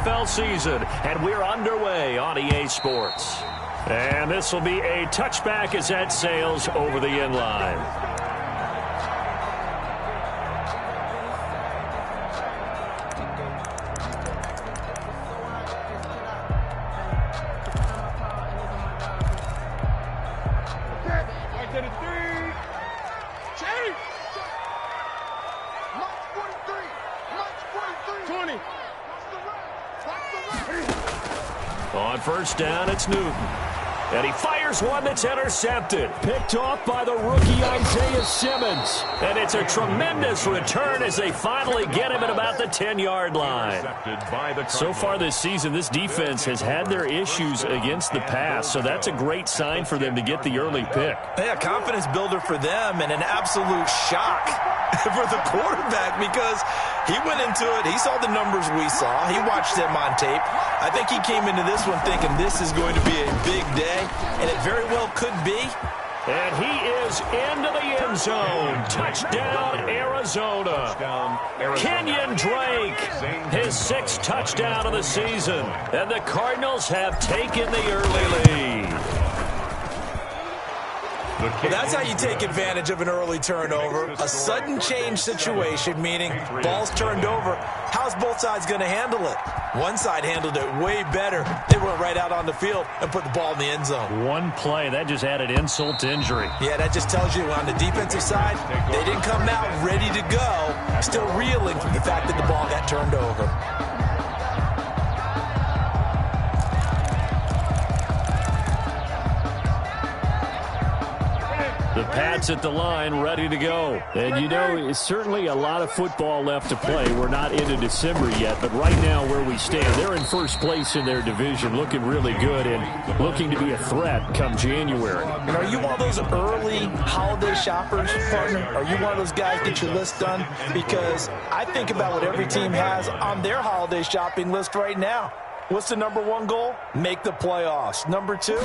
NFL season, and we're underway on EA Sports. And this will be a touchback as that sails over the inline. On first down, it's Newton. And he fires one that's intercepted. Picked off by the rookie Isaiah Simmons. And it's a tremendous return as they finally get him at about the 10-yard line. So far this season, this defense has had their issues against the pass, so that's a great sign for them to get the early pick. Yeah, confidence builder for them and an absolute shock for the quarterback because he went into it. He saw the numbers we saw. He watched them on tape. I think he came into this one thinking this is going to be a big day, and it very well could be. And he is into the end zone. Touchdown, Arizona. Kenyon Drake, his 6th touchdown of the season. And the Cardinals have taken the early lead. Well, that's how you take advantage of an early turnover. A sudden change situation, meaning ball's turned over. How's both sides going to handle it? One side handled it way better. They went right out on the field and put the ball in the end zone. One play, that just added insult to injury. Yeah, that just tells you on the defensive side, they didn't come out ready to go, still reeling from the fact that the ball got turned over. The Pats at the line, ready to go. And, you know, it's certainly a lot of football left to play. We're not into December yet, but right now where we stand, they're in first place in their division, looking really good and looking to be a threat come January. And are you one of those early holiday shoppers, partner? Are you one of those guys get your list done? Because I think about what every team has on their holiday shopping list right now. What's the number 1 goal? Make the playoffs. Number 2,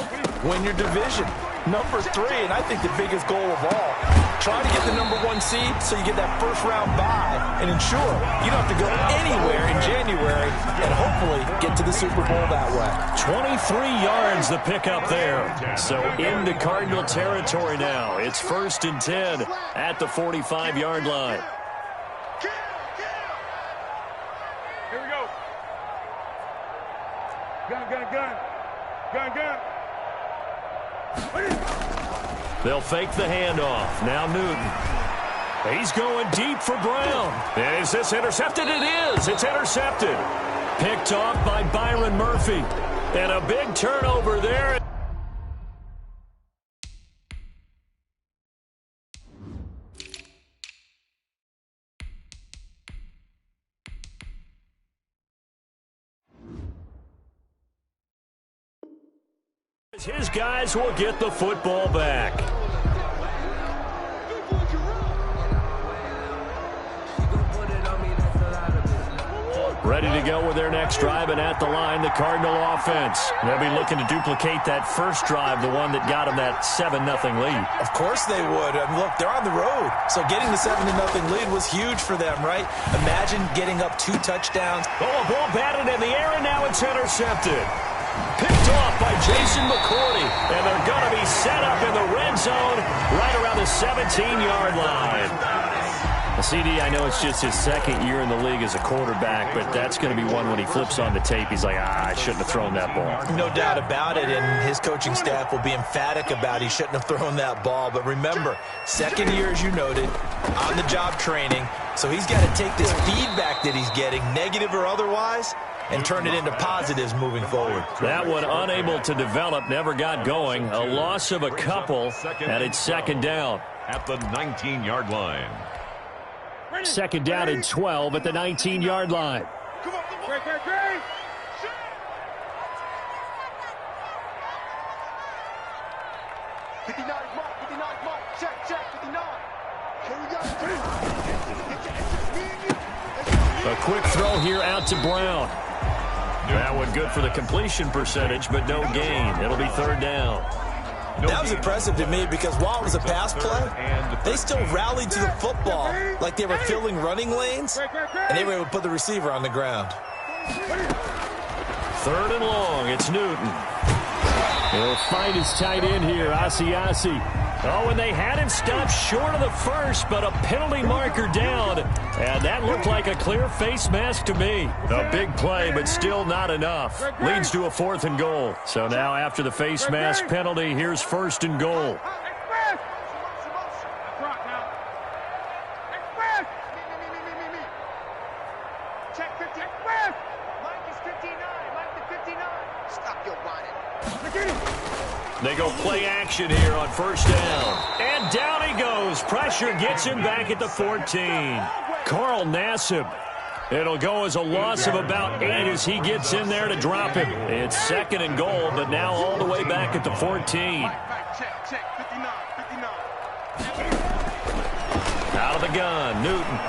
win your division. Number 3, and I think the biggest goal of all, try to get the number 1 seed so you get that first-round bye and ensure you don't have to go anywhere in January and hopefully get to the Super Bowl that way. 23 yards the pickup there. So into Cardinal territory now. It's 1st and 10 at the 45-yard line. Here we go. Gun, gun, gun. Gun, gun. They'll fake the handoff. Now Newton. He's going deep for Brown. And is this intercepted? It is. It's intercepted. Picked off by Byron Murphy. And a big turnover there. His guys will get the football back. Ready to go with their next drive, and at the line, the Cardinal offense. They'll be looking to duplicate that first drive, the one that got them that 7-0 lead. Of course they would. I mean, look, they're on the road, so getting the 7-0 lead was huge for them, right? Imagine getting up 2 touchdowns. Oh, a ball batted in the air, and now it's intercepted. Picked off by Jason McCourty, and they're going to be set up in the red zone right around the 17-yard line. CD, I know it's just his 2nd year in the league as a quarterback, but that's going to be one when he flips on the tape. He's like, I shouldn't have thrown that ball. No doubt about it, and his coaching staff will be emphatic about he shouldn't have thrown that ball. But remember, 2nd year, as you noted, on-the-job training, so he's got to take this feedback that he's getting, negative or otherwise, and turn it into positives moving forward. That one unable to develop, never got going. A loss of a couple, and it's 2nd down. At the 19-yard line. 2nd down and 12 at the 19-yard line. Come on, great, great, great. A quick throw here out to Brown. That one good for the completion percentage, but no gain. It'll be 3rd down. That was impressive to me because while it was a pass play, they still rallied to the football like they were filling running lanes, and they were able to put the receiver on the ground. Third and long, it's Newton. He'll find his tight end here, Asiasi. Oh, and they had him stopped short of the first, but a penalty marker down. And that looked like a clear face mask to me. A big play, but still not enough. Leads to a 4th and goal. So now after the face mask penalty, here's 1st and goal. They go play action here on 1st down. And down he goes. Pressure gets him back at the 14. Carl Nassib. It'll go as a loss of about 8 as he gets in there to drop him. It's 2nd and goal, but now all the way back at the 14. Out of the gun, Newton.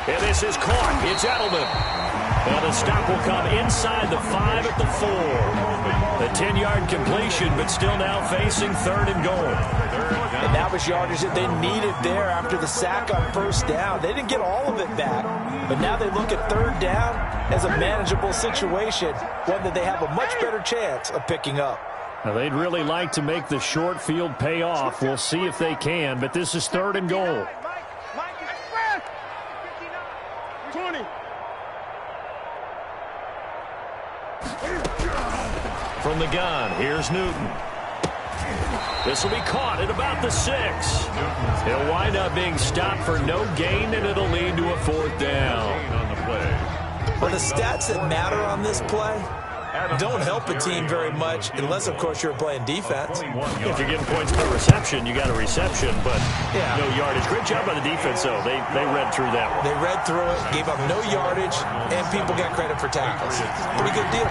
And this is caught. It's Edelman. And the stop will come inside the 5 at the 4. The 10-yard completion, but still now facing 3rd and goal. And that was yardage that they needed there after the sack on 1st down. They didn't get all of it back, but now they look at 3rd down as a manageable situation, one that they have a much better chance of picking up. Now, they'd really like to make the short field pay off. We'll see if they can, but this is 3rd and goal. 20. From the gun, here's Newton. This will be caught at about the 6. He'll wind up being stopped for no gain, and it'll lead to a 4th down. Well, the stats that matter on this play don't help a team very much unless, of course, you're playing defense. If you're getting points per reception, you got a reception, but no yardage. Great job by the defense, though. They read through that one. They read through it, gave up no yardage, and people got credit for tackles. Pretty good deal.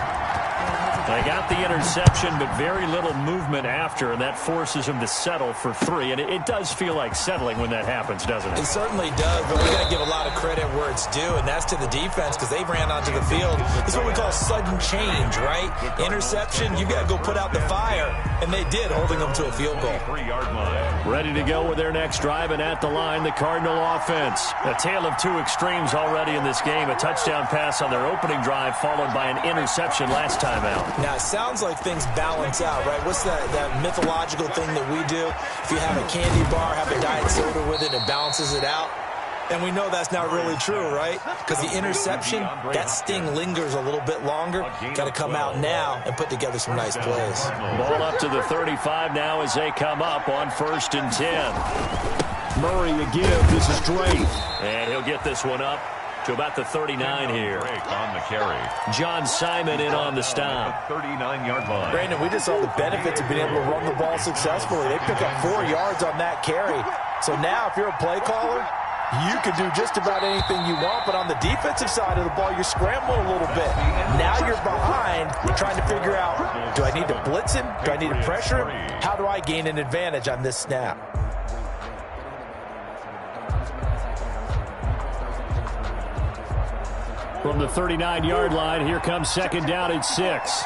They got the interception, but very little movement after, and that forces them to settle for 3. And it does feel like settling when that happens, doesn't it? It certainly does, but we got to give a lot of credit where it's due, and that's to the defense because they ran onto the field. This is what we call sudden change, right? Interception, you got to go put out the fire, and they did, holding them to a field goal. 3-yard line. Ready to go with their next drive, and at the line, the Cardinal offense. A tale of 2 extremes already in this game. A touchdown pass on their opening drive, followed by an interception last time out. Now, it sounds like things balance out, right? What's that mythological thing that we do? If you have a candy bar, have a diet soda with it, it balances it out. And we know that's not really true, right? Because the interception, that sting lingers a little bit longer. Got to come out now and put together some nice plays. Ball up to the 35 now as they come up on 1st and 10. Murray a give. This is Drake. And he'll get this one up to about the 39 here. On the carry. John Simon in on the stop. 39-yard line. Brandon, we just saw the benefits of being able to run the ball successfully. They pick up 4 yards on that carry. So now if you're a play caller, you can do just about anything you want, but on the defensive side of the ball, you're scrambling a little bit. Now you're behind, you're trying to figure out, do I need to blitz him? Do I need to pressure him? How do I gain an advantage on this snap? From the 39-yard line, here comes 2nd down at 6.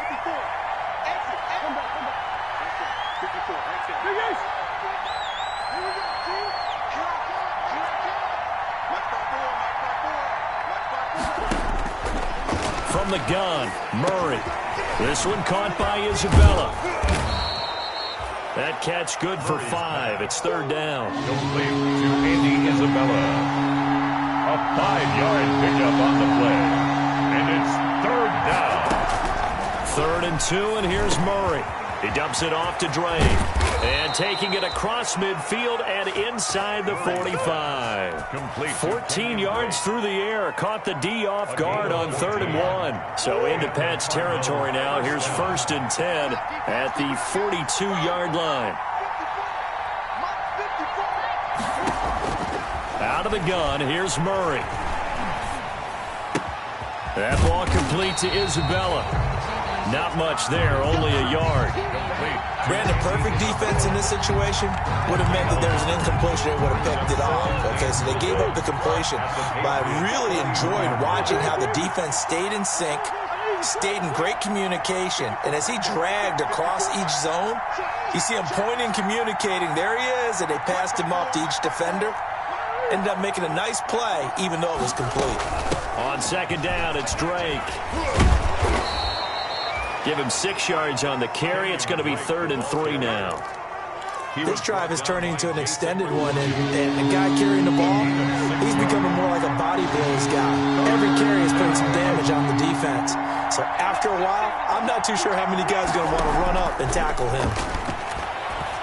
From the gun, Murray. This one caught by Isabella. That catch good for 5. It's 3rd down. Complete to Andy Isabella. A 5-yard pickup on the play. And it's 3rd down. 3rd and 2, and here's Murray. He dumps it off to Drake. And taking it across midfield and inside the 45. Complete. 14 yards through the air. Caught the D off guard on 3rd and 1. So into Pat's territory now. Here's 1st and 10 at the 42-yard line. Out of the gun, here's Murray. That ball complete to Isabella. Not much there, only a yard. Brandon, perfect defense in this situation would have meant that there was an incompletion. They would have picked it off. Okay, so they gave up the completion. But I really enjoyed watching how the defense stayed in sync, stayed in great communication. And as he dragged across each zone, you see him pointing, communicating. There he is, and they passed him off to each defender. ended up making a nice play, even though it was complete. On second down, it's Drake. Give him 6 yards on the carry. It's going to be 3rd and 3 now. This drive is turning into an extended one, and the guy carrying the ball, he's becoming more like a body blows guy. Every carry is putting some damage on the defense. So after a while, I'm not too sure how many guys are going to want to run up and tackle him.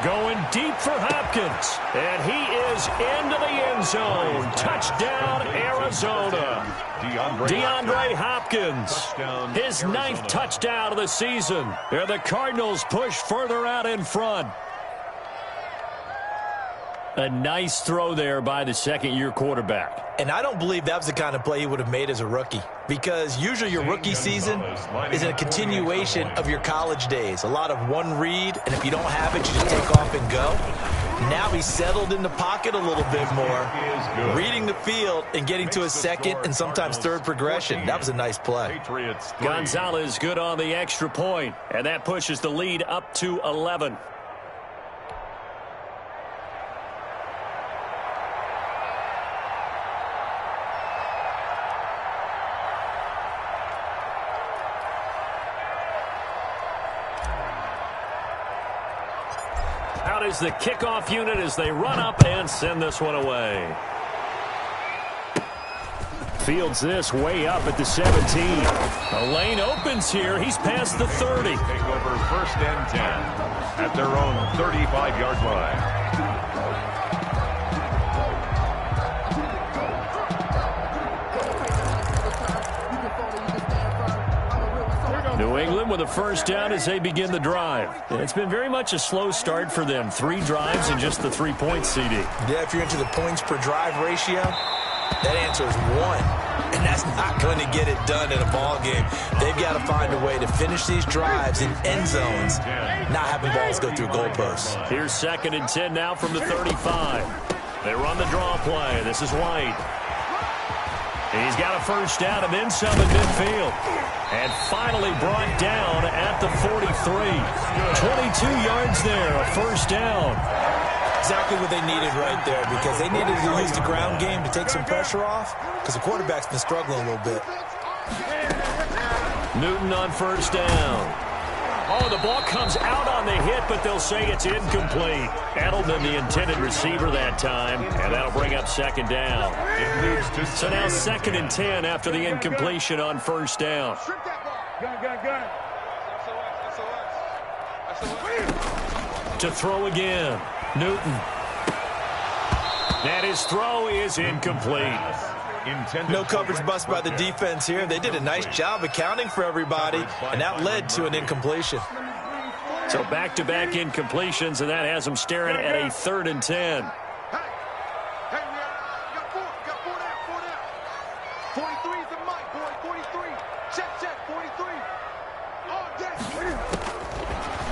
Going deep for Hopkins, and he is into the end zone. Touchdown, Arizona. DeAndre Hopkins, his 9th touchdown of the season. And the Cardinals push further out in front. A nice throw there by the second-year quarterback. And I don't believe that was the kind of play he would have made as a rookie, because usually your rookie season is a continuation of your college days. A lot of one read, and if you don't have it, you just take off and go. Now he's settled in the pocket a little bit more, reading the field and getting to his second and sometimes third progression. That was a nice play. Gonzalez good on the extra point, and that pushes the lead up to 11. Out is the kickoff unit as they run up and send this one away. Fields this way up at the 17. A lane opens here. He's past the 30. Take over 1st and 10 at their own 35-yard line. New England with a first down as they begin the drive. It's been very much a slow start for them. 3 drives and just the 3 points, CD. Yeah, if you're into the points per drive ratio, that answer is 1. And that's not going to get it done in a ball game. They've got to find a way to finish these drives in end zones, not having balls go through goalposts. Here's 2nd and 10 now from the 35. They run the draw play. This is White. He's got a first down and then some in midfield. And finally brought down at the 43. 22 yards there, a first down. Exactly what they needed right there, because they needed to use the ground game to take some pressure off, because the quarterback's been struggling a little bit. Newton on first down. Oh, the ball comes out on the hit, but they'll say it's incomplete. Edelman, the intended receiver that time, and that'll bring up 2nd down. So now 2nd and 10 after the incompletion on first down. To throw again, Newton. And his throw is incomplete. No coverage bust by the defense here. They did a nice job accounting for everybody, and that led to an incompletion. So back-to-back incompletions, and that has them staring at a 3rd and 10.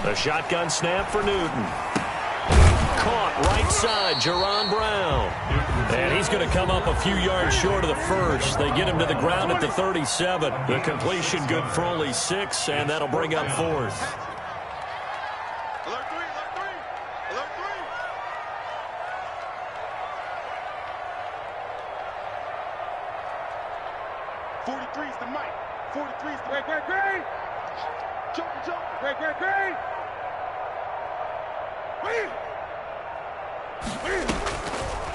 The shotgun snap for Newton. Caught right side, Jerron Brown. And he's going to come up a few yards short of the first. They get him to the ground at the 37. The completion good for only 6, and that'll bring up 4th. Alert 3, alert 3, alert 3. 43 is the mic. 43 is the mic. Great. Jump. Great.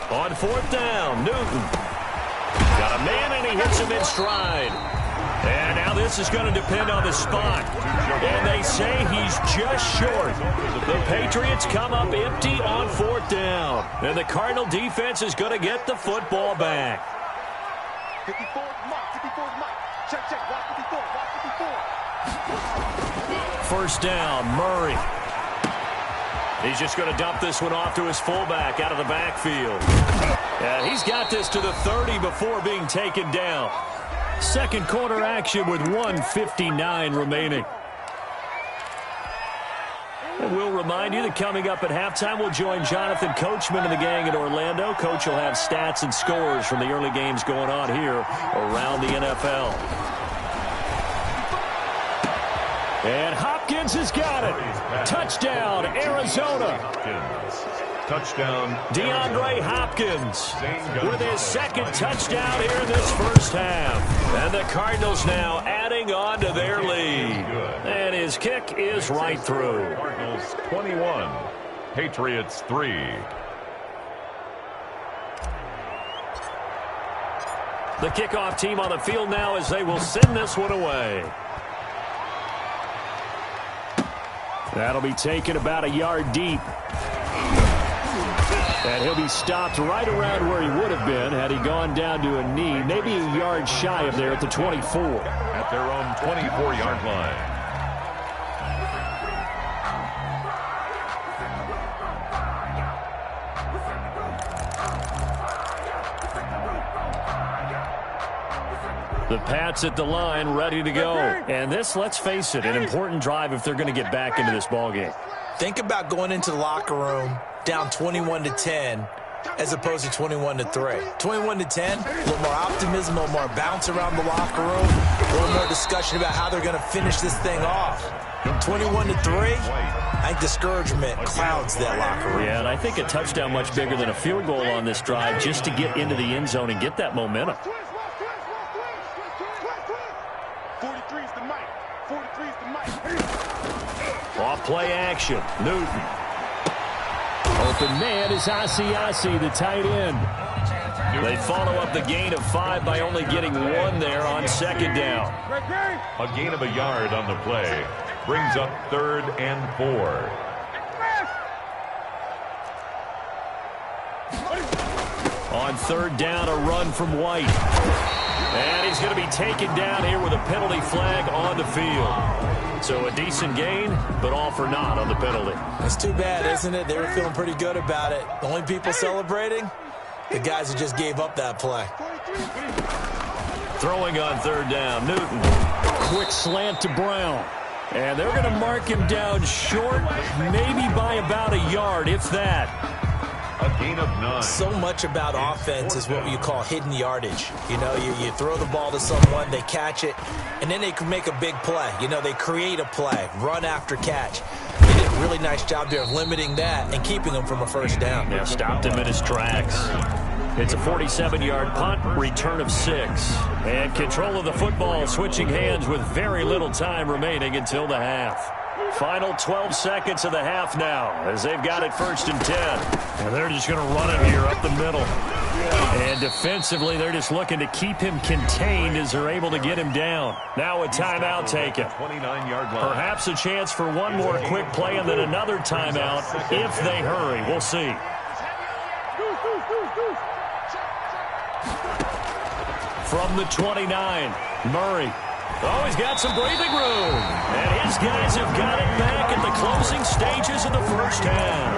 On 4th down, Newton. Got a man, and he hits him in stride. And now this is going to depend on the spot. And they say he's just short. The Patriots come up empty on 4th down. And the Cardinal defense is going to get the football back. 54 is Mike. Check. Watch 54. First down, Murray. He's just going to dump this one off to his fullback out of the backfield. And he's got this to the 30 before being taken down. Second quarter action with 1:59 remaining. And we'll remind you that coming up at halftime, we'll join Jonathan Coachman and the gang in Orlando. Coach will have stats and scores from the early games going on here around the NFL. And Hopkins has got it. Touchdown, Arizona. Touchdown. DeAndre Hopkins with his second touchdown here in this first half. And the Cardinals now adding on to their lead. And his kick is right through. Cardinals 21, Patriots 3. The kickoff team on the field now as they will send this one away. That'll be taken about a yard deep. And he'll be stopped right around where he would have been had he gone down to a knee, maybe a yard shy of there at the 24. At their own 24-yard line. The Pats at the line, ready to go. And this, let's face it, an important drive if they're going to get back into this ballgame. Think about going into the locker room down 21-10 as opposed to 21-3. 21-10, a little more optimism, a little more bounce around the locker room, a little more discussion about how they're going to finish this thing off. 21-3, I think discouragement clouds that locker room. Yeah, and I think a touchdown much bigger than a field goal on this drive just to get into the end zone and get that momentum. 43's the mic. 43's the mic. Off play action. Newton. Open man is Asiasi, the tight end. They follow up the gain of 5 by only getting 1 there on second down. A gain of a yard on the play brings up 3rd and 4. On 3rd down, a run from White. And he's going to be taken down here with a penalty flag on the field. So a decent gain, but all for naught on the penalty. It's too bad, isn't it? They were feeling pretty good about it. The only people celebrating, the guys who just gave up that play. Throwing on 3rd down, Newton. Quick slant to Brown. And they're going to mark him down short, maybe by about a yard, if that. A gain of 9. So much about offense is what you call hidden yardage. You know, you throw the ball to someone, they catch it, and then they can make a big play. You know, they create a play, run after catch. They did a really nice job there of limiting that and keeping him from a first down. Yeah, stopped him in his tracks. It's a 47-yard punt, return of 6. And control of the football switching hands with very little time remaining until the half. Final 12 seconds of the half now as they've got it 1st and 10. And they're just going to run it here up the middle. And defensively, they're just looking to keep him contained as they're able to get him down. Now a timeout taken. 29-yard line. Perhaps a chance for one more quick play and then another timeout if they hurry. We'll see. From the 29, Murray. Oh, he's got some breathing room. And his guys have got it back at the closing stages of the first half.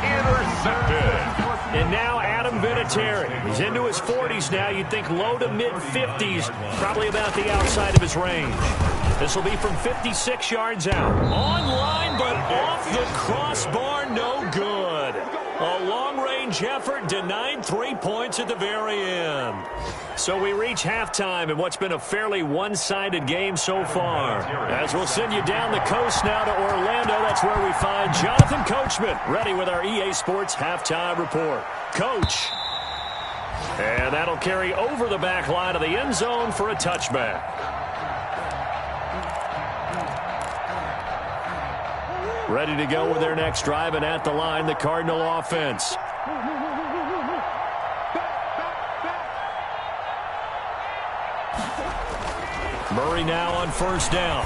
Intercepted. And now Adam Vinatieri. He's into his 40s now. You'd think low to mid-50s, probably about the outside of his range. This will be from 56 yards out. On line, but off the crossbar, no good. A long-range effort denied 3 points at the very end. So we reach halftime in what's been a fairly one-sided game so far. As we'll send you down the coast now to Orlando, that's where we find Jonathan Coachman, ready with our EA Sports halftime report. Coach. And that'll carry over the back line of the end zone for a touchback. Ready to go with their next drive, and at the line, the Cardinal offense. Murray now on 1st down.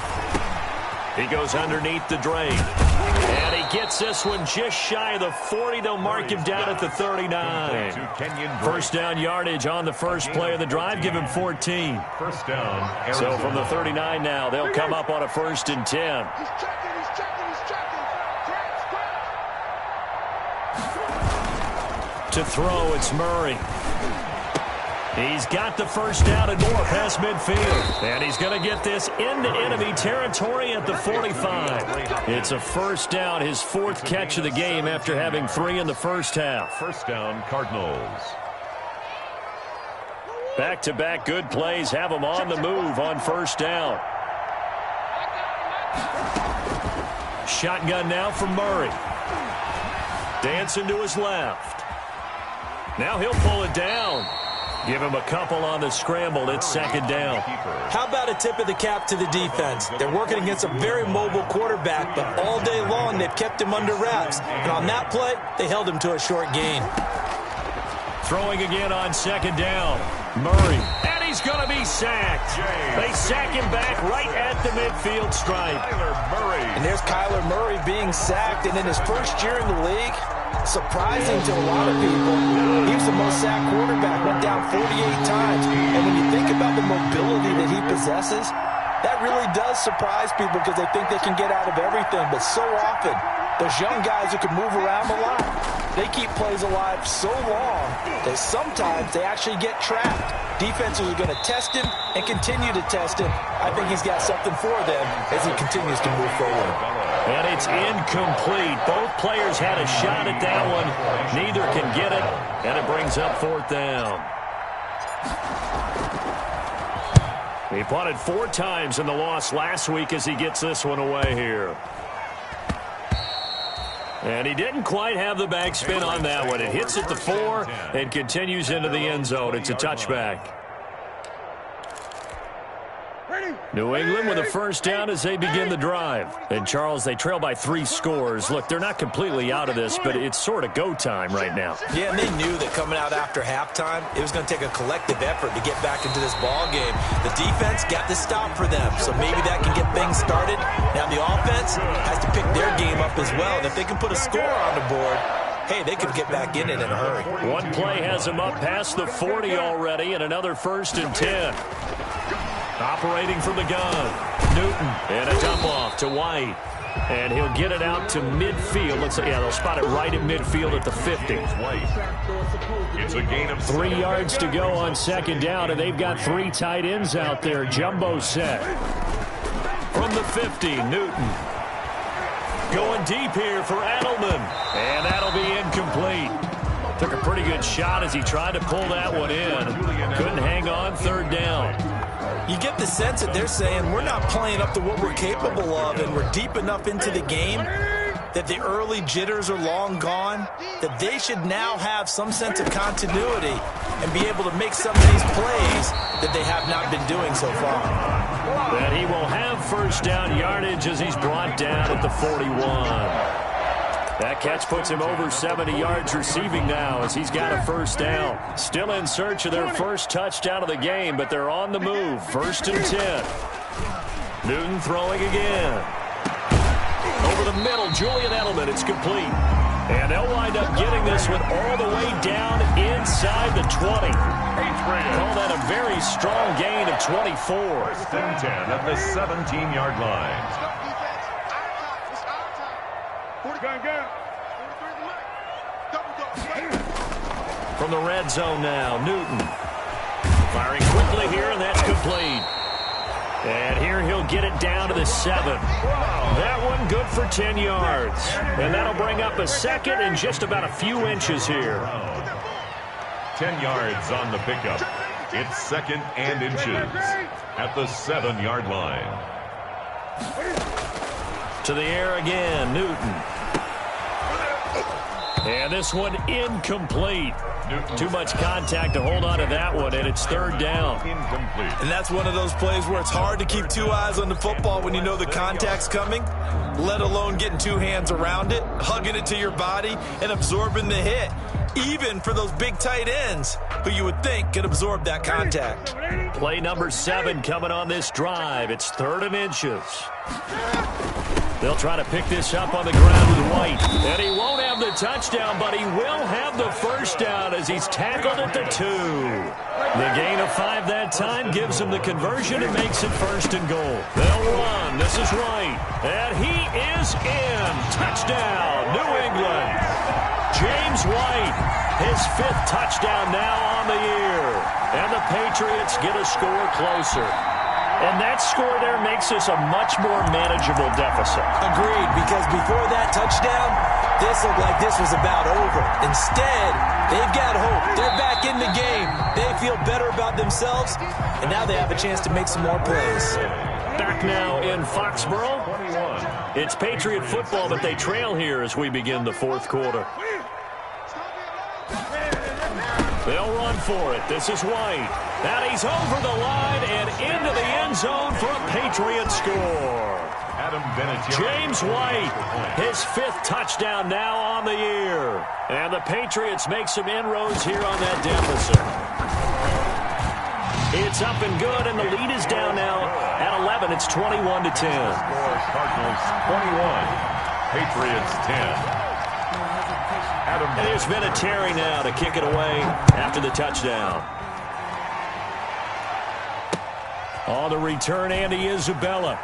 He goes underneath the drain. And he gets this one just shy of the 40. They'll mark him down at the 39. 1st down yardage on the first play of the drive. Give him 14. 1st down. Arizona. So from the 39 now, they'll come up on a 1st and 10. To throw, it's Murray. He's got the 1st down and more past midfield. And he's going to get this into enemy territory at the 45. It's a 1st down, his 4th catch of the game after having 3 in the first half. 1st down, Cardinals. Back-to-back good plays have them on the move on 1st down. Shotgun now for Murray. Dancing to his left. Now he'll pull it down. Give him a couple on the scramble. It's second down. How about a tip of the cap to the defense? They're working against a very mobile quarterback, but all day long they've kept him under wraps. And on that play, they held him to a short gain. Throwing again on second down. Murray. And he's going to be sacked. They sack him back right at the midfield stripe. And there's Kyler Murray being sacked. And in his first year in the league, surprising to a lot of people, he was the most sacked quarterback, went down 48 times. And when you think about the mobility that he possesses, that really does surprise people because they think they can get out of everything. But so often, those young guys who can move around a lot, they keep plays alive so long that sometimes they actually get trapped. Defenses are going to test him and continue to test him. I think he's got something for them as he continues to move forward. And it's incomplete. Both players had a shot at that one. Neither can get it, and it brings up fourth down. He punted 4 times in the loss last week as he gets this one away here. And he didn't quite have the backspin on that one. It hits at the 4 and continues into the end zone. It's a touchback. New England with a first down as they begin the drive. And, Charles, they trail by 3 scores. Look, they're not completely out of this, but it's sort of go time right now. Yeah, and they knew that coming out after halftime, it was going to take a collective effort to get back into this ball game. The defense got the stop for them, so maybe that can get things started. Now the offense has to pick their game up as well. And if they can put a score on the board, hey, they could get back in it in a hurry. One play has them up past the 40 already, and another 1st and 10. Operating from the gun, Newton, and a dump off to White. And he'll get it out to midfield. They'll spot it right at midfield at the 50. It's a gain of 3 yards to go on second down, and they've got 3 tight ends out there. Jumbo set. From the 50, Newton. Going deep here for Edelman. And that'll be incomplete. Took a pretty good shot as he tried to pull that one in. Couldn't hang on, 3rd down. You get the sense that they're saying we're not playing up to what we're capable of, and we're deep enough into the game that the early jitters are long gone, that they should now have some sense of continuity and be able to make some of these plays that they have not been doing so far. And he will have first down yardage as he's brought down at the 41. That catch puts him over 70 yards receiving now as he's got a first down. Still in search of their first touchdown of the game, but they're on the move. 1st and 10. Newton throwing again. Over the middle, Julian Edelman. It's complete. And they'll wind up getting this one all the way down inside the 20. Call that a very strong gain of 24. 1st and 10 at the 17-yard line. From the red zone now, Newton. Firing quickly here, and that's complete. And here he'll get it down to the 7. That one good for 10 yards. And that'll bring up a 2nd and just about a few inches here. 10 yards on the pickup. It's 2nd and inches at the 7-yard line. To the air again, Newton. And this one incomplete. Too much contact to hold on to that one, and it's 3rd down. Incomplete. And that's one of those plays where it's hard to keep 2 eyes on the football when you know the contact's coming, let alone getting 2 hands around it, hugging it to your body, and absorbing the hit, even for those big tight ends who you would think could absorb that contact. Play number 7 coming on this drive. It's 3rd and inches. They'll try to pick this up on the ground with White. And he won't have the touchdown, but he will have the first down as he's tackled at the 2. The gain of 5 that time gives him the conversion and makes it 1st and goal. They'll run. This is White. And he is in. Touchdown, New England. James White, his 5th touchdown now on the year. And the Patriots get a score closer. And that score there makes this a much more manageable deficit. Agreed, because before that touchdown, this looked like this was about over. Instead, they've got hope. They're back in the game. They feel better about themselves, and now they have a chance to make some more plays. back now in Foxborough. It's Patriot football, but they trail here as we begin the fourth quarter. They'll run for it. This is White. And he's over the line and into the end zone for a Patriot score. James White, his 5th touchdown now on the year. And the Patriots make some inroads here on that deficit. It's up and good, and the lead is down now at 11. It's 21-10. Cardinals 21, Patriots 10. And there's Vinatieri now to kick it away after the touchdown. On the return, Andy Isabella.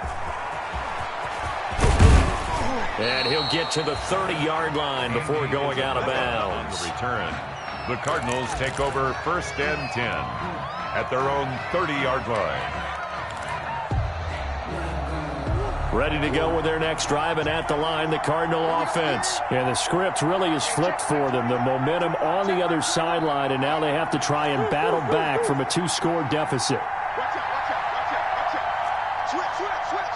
And he'll get to the 30-yard line before going out of bounds. On the return, the Cardinals take over 1st and 10 at their own 30-yard line. Ready to go with their next drive, and at the line, the Cardinal offense. And the script really is flipped for them. The momentum on the other sideline, and now they have to try and battle back from a 2-score deficit. Watch out, watch out, watch out, watch out. Switch, switch, switch.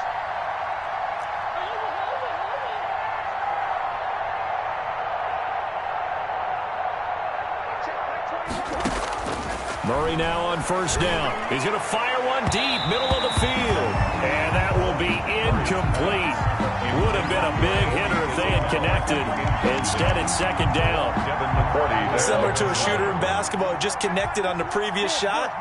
Murray now on 1st down. He's going to fire one deep, middle of the field. And that will be incomplete. Would have been a big hitter if they had connected. Instead, it's 2nd down. Similar to a shooter in basketball, just connected on the previous shot.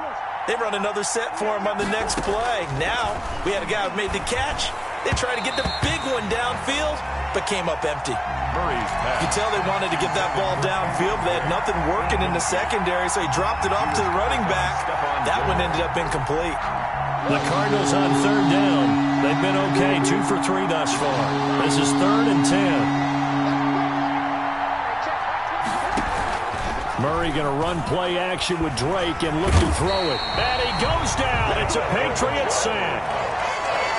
They run another set for him on the next play. Now, we had a guy who made the catch. They tried to get the big one downfield, but came up empty. You can tell they wanted to get that ball downfield. They had nothing working in the secondary, so he dropped it off to the running back. That one ended up incomplete. The Cardinals on 3rd down. They've been okay, 2 for 3 thus far. This is 3rd and 10. Murray going to run play action with Drake and look to throw it. And he goes down. It's a Patriot sack.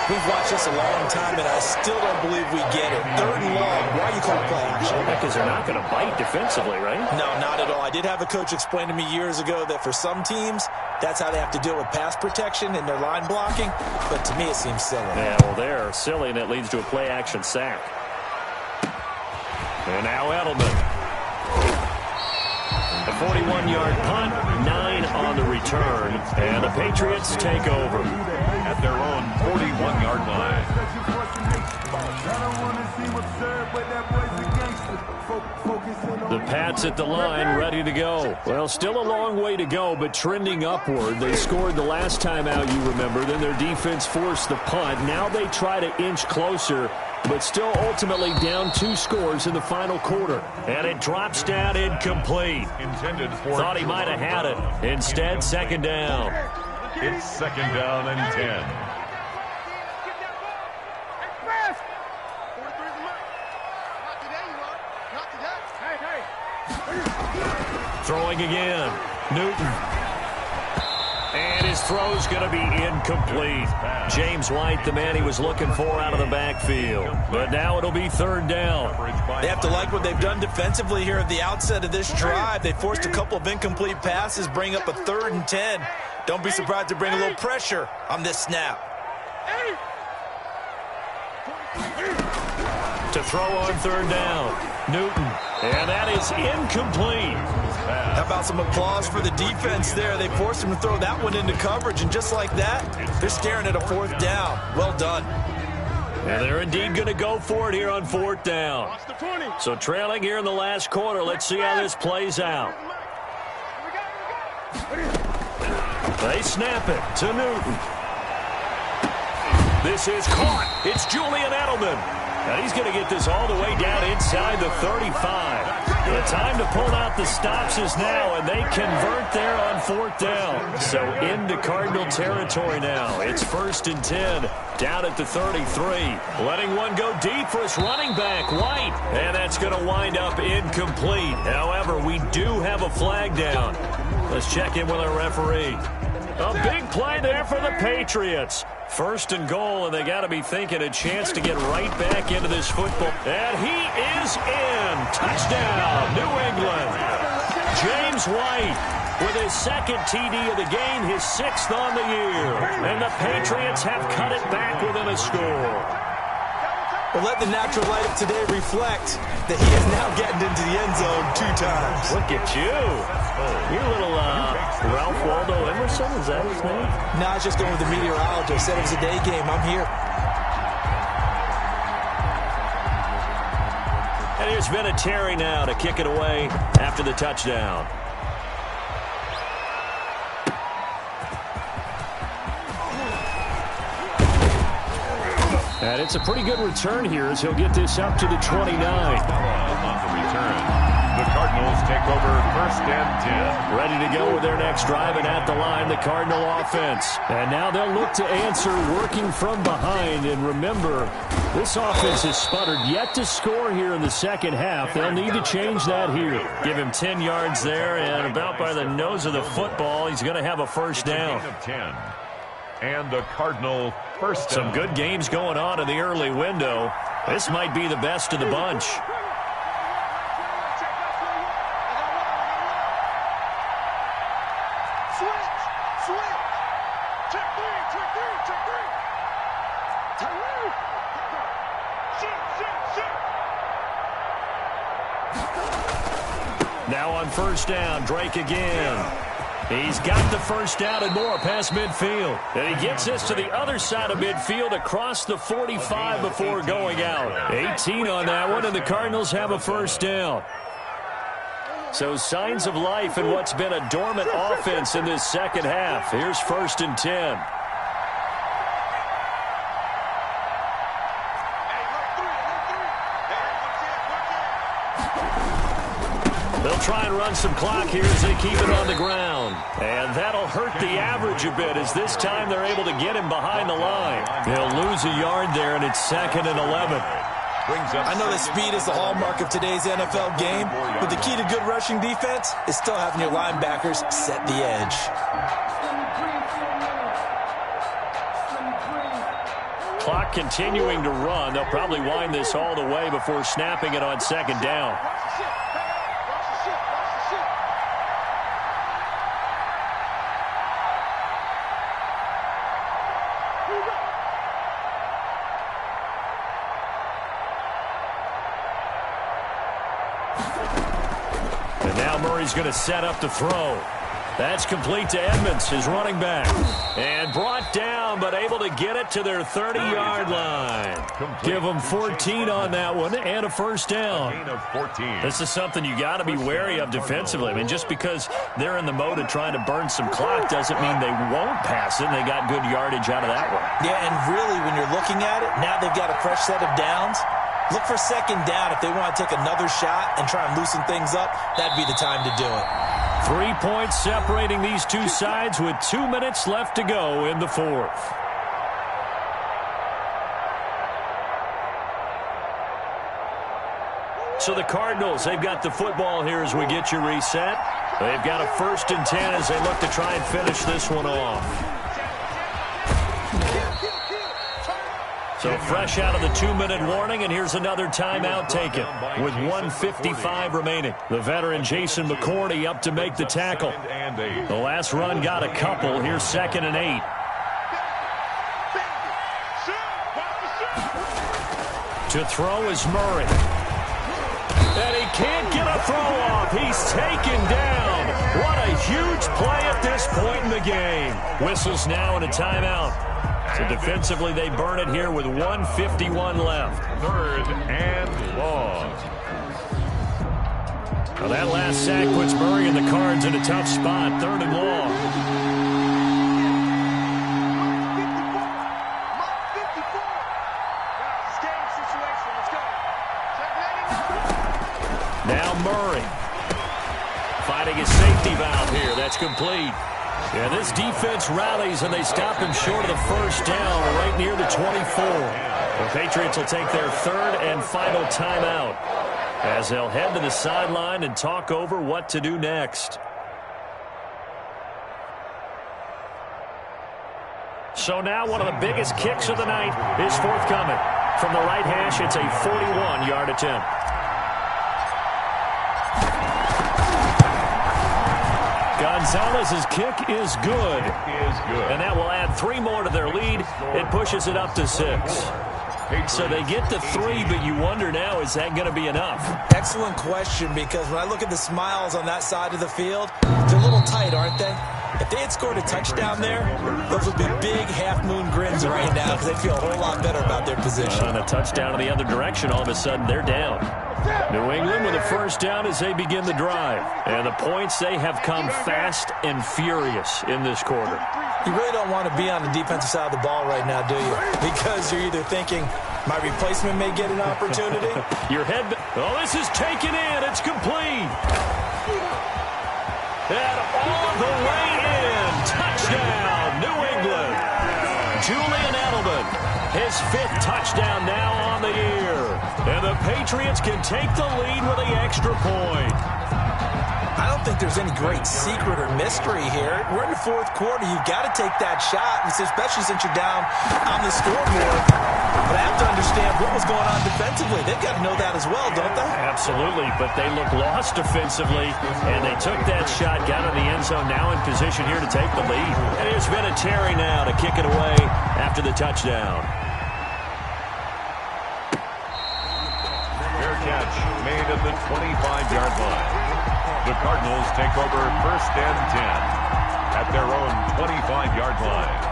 We've watched this a long time, and I still don't believe we get it. 3rd and long. Why you call play action? Because they're not going to bite defensively, right? No, not at all. I did have a coach explain to me years ago that for some teams, that's how they have to deal with pass protection and their line blocking. But to me, it seems silly. Yeah, well, they're silly, and it leads to a play action sack. And now Edelman. A 41-yard punt, 9 on the return, and the Patriots take over at their own 41-yard line. The Pats at the line, ready to go. Well, still a long way to go, but trending upward. They scored the last time out, you remember. Then their defense forced the punt. Now they try to inch closer, but still ultimately down 2 scores in the final quarter. And it drops down incomplete. Intended for Thought he might have had it. Instead, 2nd down. It's 2nd down and 10. Throwing again. Newton. And his throw's going to be incomplete. James White, the man he was looking for out of the backfield. But now it'll be 3rd down. They have to like what they've done defensively here at the outset of this drive. They forced a couple of incomplete passes, bring up a 3rd and 10. Don't be surprised to bring a little pressure on this snap. To throw on 3rd down. Newton. And that is incomplete. How about some applause for the defense there? They forced him to throw that one into coverage, and just like that, they're staring at a 4th down. Well done. And they're indeed going to go for it here on 4th down. So trailing here in the last quarter, let's see how this plays out. They snap it to Newton. This is caught. It's Julian Edelman. And he's going to get this all the way down inside the 35. The time to pull out the stops is now, and they convert there on 4th down. So into Cardinal territory now. It's 1st and 10, down at the 33. Letting one go deep for his running back, White. And that's going to wind up incomplete. However, we do have a flag down. Let's check in with our referee. A big play there for the Patriots. 1st and goal, and they got to be thinking a chance to get right back into this football. And he is in. Touchdown, New England. James White with his 2nd TD of the game, his 6th on the year. And the the Patriots have cut it back within a score. Well, let the natural light of today reflect that he is now getting into the end zone 2 times. Look at you. You're a little Ralph Waldo Emerson, is that his name? No, I was just going with the meteorologist. Said it was a day game. I'm here. And here's Vinatieri now to kick it away after the touchdown. And it's a pretty good return here as he'll get this up to the 29. On the return, the Cardinals take over 1st and 10. Ready to go with their next drive, and at the line, the Cardinal offense. And now they'll look to answer working from behind. And remember, this offense has sputtered yet to score here in the second half. They'll need to change that here. Give him 10 yards there, and about by the nose of the football, he's going to have a first down. Of 10. And the Cardinal first down. Some good games going on in the early window. This might be the best of the bunch. Now on first down, Drake again. He's got the first down and more past midfield. And he gets this to the other side of midfield across the 45 before going out. 18 on that one, and the Cardinals have a first down. So signs of life in what's been a dormant offense in this second half. Here's 1st and 10. They'll try and run some clock here as they keep it on the ground. And that'll hurt the average a bit as this time they're able to get him behind the line. They'll lose a yard there, and it's 2nd and 11. I know that speed is the hallmark of today's NFL game, but the key to good rushing defense is still having your linebackers set the edge. Clock continuing to run. They'll probably wind this all the way before snapping it on 2nd down. Murray's going to set up the throw. That's complete to Edmonds, his running back. And brought down, but able to get it to their 30-yard line. Give them 14 on that one and a first down. This is something you got to be wary of defensively. I mean, just because they're in the mode of trying to burn some clock doesn't mean they won't pass it. And they got good yardage out of that one. Yeah, and really, when you're looking at it, now they've got a fresh set of downs. Look for 2nd down. If they want to take another shot and try and loosen things up, that'd be the time to do it. 3 points separating these two sides with 2 minutes left to go in the 4th. So the Cardinals, they've got the football here as we get you reset. They've got a 1st and 10 as they look to try and finish this one off. So fresh out of the 2-minute warning, and here's another timeout taken with 1:55 remaining. The veteran Jason McCourty up to make the tackle. The last run got a couple. Here's 2nd and 8. To throw is Murray. And he can't get a throw off. He's taken down. What a huge play at this point in the game. Whistles now and a timeout. So defensively, they burn it here with 1:51 left. 3rd and long. Well, that last sack puts Murray and the Cards in a tough spot. 3rd and long. Now Murray fighting his safety valve here. That's complete. Yeah, this defense rallies, and they stop him short of the first down right near the 24. The Patriots will take their 3rd and final timeout as they'll head to the sideline and talk over what to do next. So now one of the biggest kicks of the night is forthcoming. From the right hash, it's a 41-yard attempt. Gonzalez's kick is good. It is good. And that will add 3 more to their lead. It pushes it up to 6. So they get to 3, but you wonder now, is that going to be enough? Excellent question, because when I look at the smiles on that side of the field, they're a little tight, aren't they? If they had scored a touchdown there, those would be big half-moon grins right now because they feel a whole lot better about their position. On a touchdown in the other direction, all of a sudden they're down. New England with a first down as they begin the drive. And the points, they have come fast and furious in this quarter. You really don't want to be on the defensive side of the ball right now, do you? Because you're either thinking, my replacement may get an opportunity. Your head, oh, this is taken in. It's complete. And all the way in. Touchdown, New England. Julian Edelman, his 5th touchdown now on the year. And the Patriots can take the lead with the extra point. I don't think there's any great secret or mystery here. We're in the 4th quarter. You've got to take that shot, especially since you're down on the scoreboard. But I have to understand what was going on defensively. They've got to know that as well, don't they? Absolutely, but they look lost defensively, and they took that shot, got in the end zone, now in position here to take the lead. And it's been a Terry now to kick it away after the touchdown. Fair catch made at the 25-yard line. The Cardinals take over 1st and 10 at their own 25-yard line.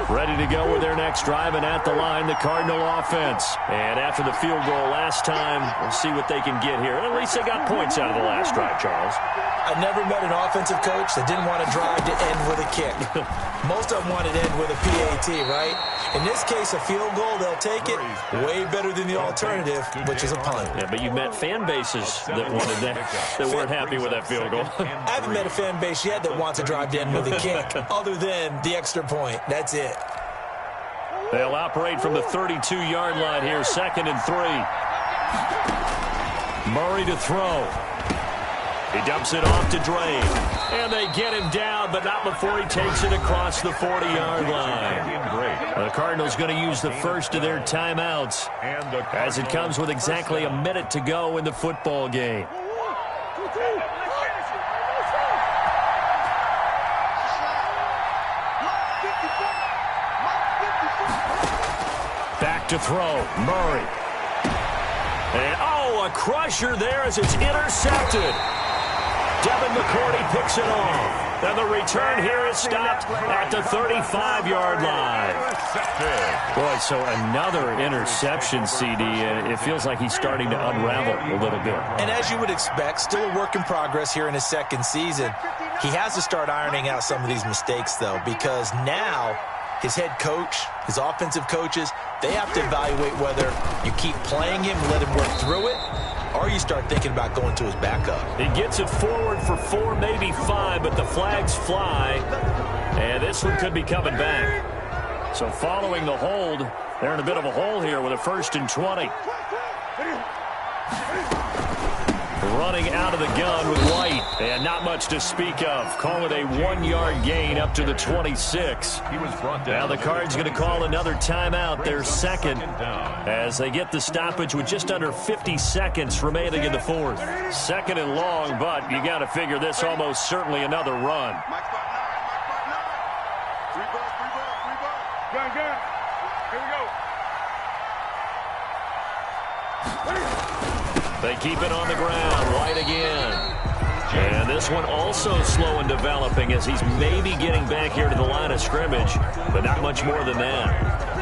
Ready to go with their next drive, and at the line, the Cardinal offense. And after the field goal last time, we'll see what they can get here. At least they got points out of the last drive, Charles. I never met an offensive coach that didn't want to drive to end with a kick. Most of them want to end with a PAT, right? In this case, a field goal, they'll take it. Way better than the alternative, which is a punt. Yeah, but you've met fan bases that wanted that weren't happy with that field goal. I haven't met a fan base yet that wants to drive to end with a kick, other than the extra point. That's it. They'll operate from the 32-yard line here, 2nd and 3. Murray to throw. He dumps it off to Drain. And they get him down, but not before he takes it across the 40-yard line. The Cardinals going to use the first of their timeouts as it comes with exactly a minute to go in the football game. Back to throw. Murray. And, oh, a crusher there as it's intercepted. Devin McCourty picks it off. And the return here is stopped at the 35-yard line. Boy, so another interception, CD. It feels like he's starting to unravel a little bit. And as you would expect, still a work in progress here in his 2nd season. He has to start ironing out some of these mistakes, though, because now his head coach, his offensive coaches, they have to evaluate whether you keep playing him, let him work through it, or you start thinking about going to his backup. He gets it forward for 4, maybe 5, but the flags fly. And this one could be coming back. So following the hold, they're in a bit of a hole here with a 1st and 20. Running out of the gun with White. And not much to speak of. Call it a 1-yard gain up to the 26. He was brought down. Now the Cards going to call another timeout, their 2nd, as they get the stoppage with just under 50 seconds remaining in the 4th. 2nd and long, but you got to figure this almost certainly another run. Gun. Here we go. They keep it on the ground. White again. And this one also slow in developing as he's maybe getting back here to the line of scrimmage, but not much more than that.